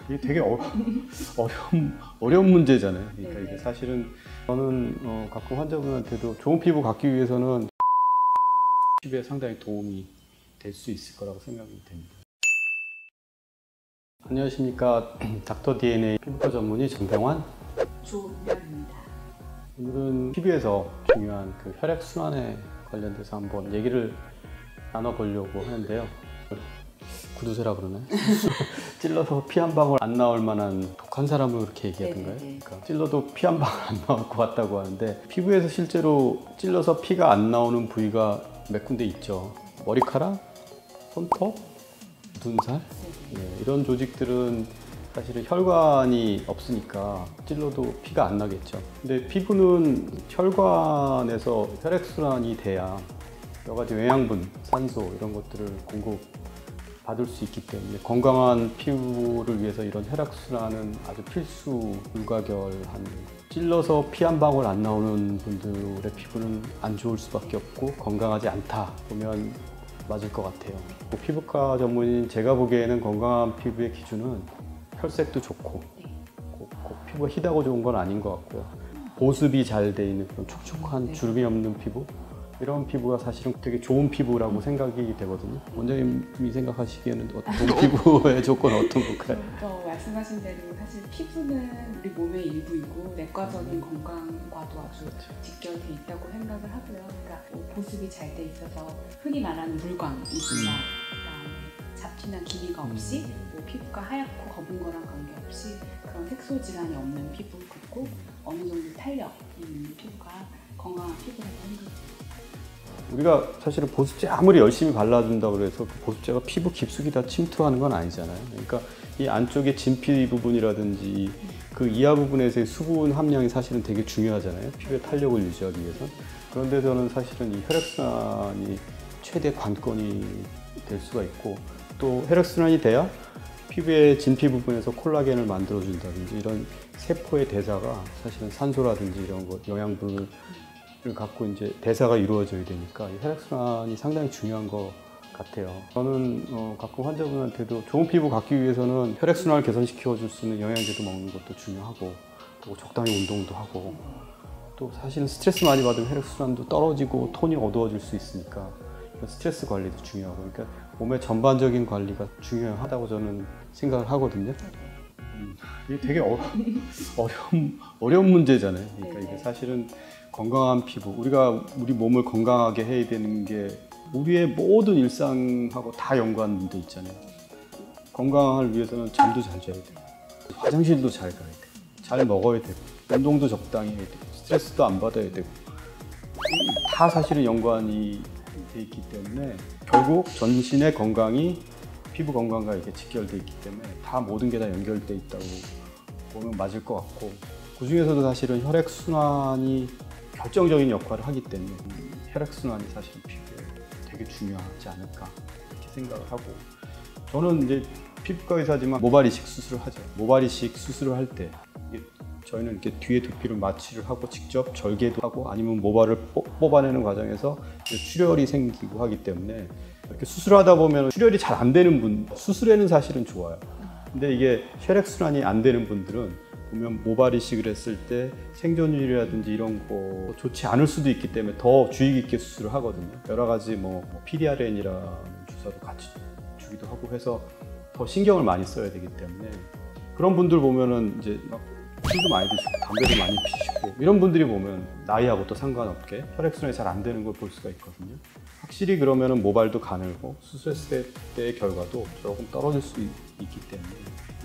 이게 되게 어려운 문제잖아요. 그러니까 이게 사실은 저는 가끔 환자분한테도 좋은 피부 갖기 위해서는 피부에 상당히 도움이 될 수 있을 거라고 생각이 됩니다. 안녕하십니까. 닥터 DNA 피부과 전문의 정병환 조은별입니다. 오늘은 피부에서 중요한 그 혈액순환에 관련돼서 한번 얘기를 나눠보려고 하는데요. 구두쇠라 그러네. 찔러서 피 한 방울 안 나올 만한 독한 사람을 그렇게 얘기하던가요? 그러니까 찔러도 피 한 방울 안 나올 것 같다고 하는데, 피부에서 실제로 찔러서 피가 안 나오는 부위가 몇 군데 있죠. 머리카락, 손톱, 눈살, 이런 조직들은 사실은 혈관이 없으니까 찔러도 피가 안 나겠죠. 근데 피부는 혈관에서 혈액순환이 돼야 여러 가지 영양분, 산소 이런 것들을 공급받을 수 있기 때문에 건강한 피부를 위해서 이런 혈액순환은 아주 필수 불가결한, 찔러서 피 한 방울 안 나오는 분들의 피부는 안 좋을 수밖에 없고 건강하지 않다 보면 맞을 것 같아요. 피부과 전문인 제가 보기에는 건강한 피부의 기준은 혈색도 좋고 꼭 피부가 희다고 좋은 건 아닌 것 같고요. 보습이 잘 돼 있는 그런 촉촉한 주름이 없는 피부, 이런 피부가 사실은 되게 좋은 피부라고 생각이 되거든요. 원장님이 생각하시기에는 좋은 피부의 조건은 어떤 건가요? 말씀하신 대로 사실 피부는 우리 몸의 일부이고 내과적인 건강과도 아주 직결돼 있다고 생각을 하고요. 그러니까 보습이 잘 돼 있어서 흔히 말하는 물광이 있다. 그다음에 잡티나 기미가 없이 피부가 하얗고 검은 거랑 관계없이 그런 색소 질환이 없는 피부, 그리고 어느 정도 탄력 있는 피부가 건강한 피부라고 생각합니다. 우리가 사실은 보습제 아무리 열심히 발라준다고 해서 그 보습제가 피부 깊숙이 다 침투하는 건 아니잖아요. 그러니까 이 안쪽에 진피 부분이라든지 그 이하 부분에서의 수분 함량이 사실은 되게 중요하잖아요. 피부의 탄력을 유지하기 위해서는. 그런데 저는 사실은 이 혈액순환이 최대 관건이 될 수가 있고, 또 혈액순환이 돼야 피부의 진피 부분에서 콜라겐을 만들어준다든지 이런 세포의 대사가 사실은 산소라든지 이런 것, 영양분을 갖고 이제 대사가 이루어져야 되니까 이 혈액순환이 상당히 중요한 것 같아요. 저는 가끔 환자분한테도 좋은 피부 갖기 위해서는 혈액순환을 개선시켜 줄 수 있는 영양제도 먹는 것도 중요하고, 또 적당히 운동도 하고, 또 사실은 스트레스 많이 받으면 혈액순환도 떨어지고 톤이 어두워질 수 있으니까 스트레스 관리도 중요하고, 그러니까 몸의 전반적인 관리가 중요하다고 저는 생각을 하거든요. 이게 되게 어려운 문제잖아요. 그러니까 이게 사실은 건강한 피부, 우리 몸을 건강하게 해야 되는 게 우리의 모든 일상하고 다 연관돼 있잖아요. 건강을 위해서는 잠도 잘 자야 돼요. 화장실도 잘 가야 돼요. 잘 먹어야 되고, 운동도 적당히 해야 되고, 스트레스도 안 받아야 되고, 다 사실은 연관이 돼 있기 때문에 결국 전신의 건강이 피부 건강과 이렇게 직결돼 있기 때문에 다 모든 게 다 연결돼 있다고 보면 맞을 것 같고, 그 중에서도 사실은 혈액순환이 결정적인 역할을 하기 때문에 혈액순환이 사실 피부에 되게 중요하지 않을까 이렇게 생각을 하고, 저는 이제 피부과 의사지만 모발 이식 수술을 하죠. 모발 이식 수술을 할 때 저희는 이렇게 뒤에 두피를 마취를 하고 직접 절개도 하고, 아니면 모발을 뽑아내는 과정에서 출혈이 생기고 하기 때문에 이렇게 수술을 하다 보면 출혈이 잘 안 되는 분, 수술에는 사실은 좋아요. 근데 이게 혈액순환이 안 되는 분들은 보면 모발 이식을 했을 때 생존율이라든지 이런 거 좋지 않을 수도 있기 때문에 더 주의 깊게 수술을 하거든요. 여러 가지 PDRN이라는 주사도 같이 주기도 하고 해서 더 신경을 많이 써야 되기 때문에, 그런 분들 보면은 이제 막 술도 많이 드시고 담배도 많이 피시고 이런 분들이 보면 나이하고 또 상관없게 혈액순환이 잘 안 되는 걸 볼 수가 있거든요. 확실히 그러면은 모발도 가늘고 수술했을 때의 결과도 조금 떨어질 수 있기 때문에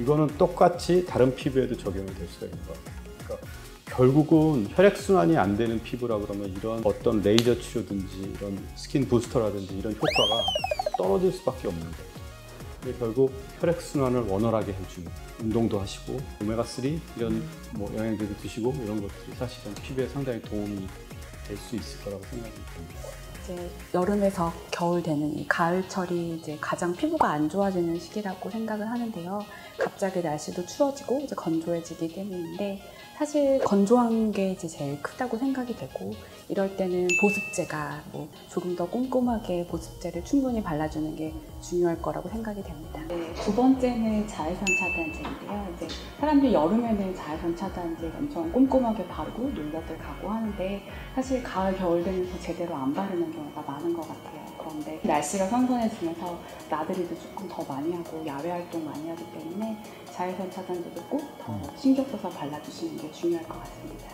이거는 똑같이 다른 피부에도 적용이 될 수가 있는 것 같아요. 그러니까 결국은 혈액순환이 안 되는 피부라 그러면 이런 어떤 레이저 치료든지 이런 스킨 부스터라든지 이런 효과가 떨어질 수밖에 없는 거예요. 근데 결국 혈액순환을 원활하게 해주는, 운동도 하시고 오메가3 이런 영양제도 드시고 이런 것들이 사실은 피부에 상당히 도움이 될 수 있을 거라고 생각이 듭니다. 이제 여름에서 겨울 되는 이 가을철이 이제 가장 피부가 안 좋아지는 시기라고 생각을 하는데요. 갑자기 날씨도 추워지고 이제 건조해지기 때문인데 사실 건조한 게 이제 제일 크다고 생각이 되고 이럴 때는 보습제가 뭐 조금 더 꼼꼼하게 보습제를 충분히 발라주는 게 중요할 거라고 생각이 됩니다. 네, 두 번째는 자외선 차단제인데요. 이제 사람들이 여름에는 자외선 차단제 엄청 꼼꼼하게 바르고 놀러들 가고 하는데 사실 가을 겨울 되면서 제대로 안 바르는 경우가 많은 것 같아요. 그런데 날씨가 선선해지면서 나들이도 조금 더 많이 하고 야외 활동 많이 하기 때문에 자외선 차단제도 꼭 더 신경 써서 발라주시는 게 중요할 것 같습니다.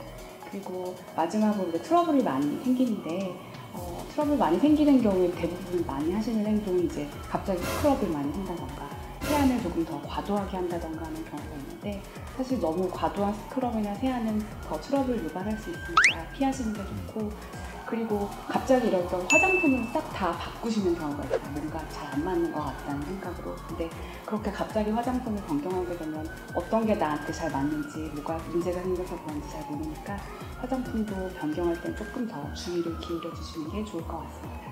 그리고 마지막으로 이제 트러블이 많이 생기는데 트러블 많이 생기는 경우에 대부분 많이 하시는 행동이 이제 갑자기 스크럽을 많이 한다던가 세안을 조금 더 과도하게 한다던가 하는 경우가 있는데 사실 너무 과도한 스크럽이나 세안은 더 트러블 유발할 수 있으니까 피하시는 게 좋고 그리고 갑자기 이럴 때 화장품을 싹 다 바꾸시는 경우가 있어요. 뭔가 잘 안 맞는 것 같다는 생각으로. 근데 그렇게 갑자기 화장품을 변경하게 되면 어떤 게 나한테 잘 맞는지 뭐가 문제가 생겨서 그런지 잘 모르니까 화장품도 변경할 땐 조금 더 주의를 기울여 주시는 게 좋을 것 같습니다.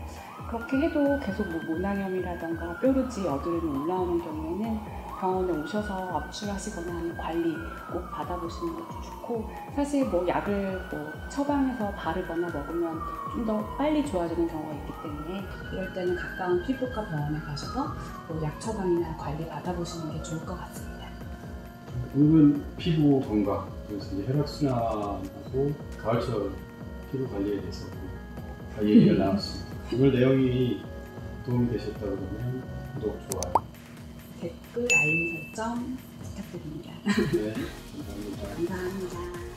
그렇게 해도 계속 뭐 모낭염이라던가 뾰루지, 여드름이 올라오는 경우에는 병원에 오셔서 압출하시거나 하는 관리 꼭 받아보시는 것도 좋고 사실 뭐 약을 뭐 처방해서 바르거나 먹으면 좀 더 빨리 좋아지는 경우가 있기 때문에 이럴 때는 가까운 피부과 병원에 가셔서 뭐 약 처방이나 관리 받아보시는 게 좋을 것 같습니다. 오늘은 피부 건강, 그래서 이제 혈액순환하고 가을철 피부 관리에 대해서 다 얘기를 나눴습니다. 오늘 내용이 도움이 되셨다고 그러면 구독, 좋아요, 댓글, 알림 설정 부탁드립니다. 네, 감사합니다. 감사합니다.